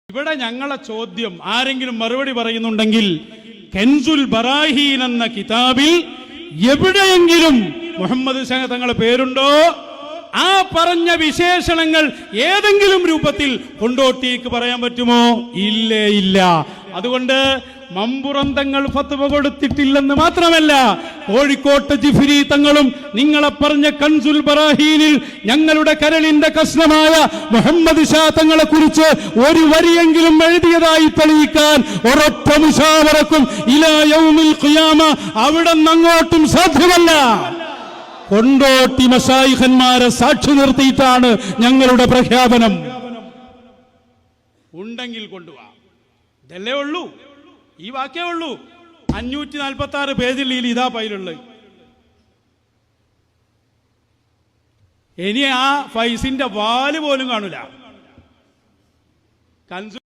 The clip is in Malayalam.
ഇവിടെ ഞങ്ങളെ ചോദ്യം ആരെങ്കിലും മറുപടി പറയുന്നുണ്ടെങ്കിൽ കൻസുൽ ബറാഹീൻ എന്ന കിതാബിൽ എവിടെയെങ്കിലും മുഹമ്മദ് ശൈഖ് തങ്ങളുടെ പേരുണ്ടോ? ആ പറഞ്ഞ വിശേഷണങ്ങൾ ഏതെങ്കിലും രൂപത്തിൽ കൊണ്ടോട്ടിക്ക് പറയാൻ പറ്റുമോ? ഇല്ലേ, ഇല്ല. അതുകൊണ്ട് മമ്പുറം തങ്ങൾ ഫത്വ കൊടുത്തിട്ടില്ലെന്ന് മാത്രമല്ല, കോഴിക്കോട്ട് ജിഫ്രി തങ്ങളും നിങ്ങളെ പറഞ്ഞ കൻസുൽ ബറാഹീനിൽ ഞങ്ങളുടെ കരളിന്റെ കഷ്ണമായ മുഹമ്മദ് ഷാ തങ്ങളെ കുറിച്ച് ഒരു വരിയെങ്കിലും എഴുതിയതായി തെളിയിക്കാൻ ഒരൊറ്റ മുശാവറക്കും ഇലാ യൗമിൽ ഖിയാമ അവിടെ അങ്ങോട്ടും സാധ്യമല്ല. കൊണ്ടോട്ടി മശായിഖന്മാരെ സാക്ഷി നിർത്തിയിട്ടാണ് ഞങ്ങളുടെ പ്രഖ്യാപനം. ഉണ്ടെങ്കിൽ കൊണ്ടുവാ, ഇതല്ലേ ഉള്ളൂ, ഈ വാക്കേ ഉള്ളൂ. 546 പേജിൽ ഇതാ ഫയലുള്ളത്. ഇനി ആ ഫൈസിന്റെ വാല് പോലും കാണൂല.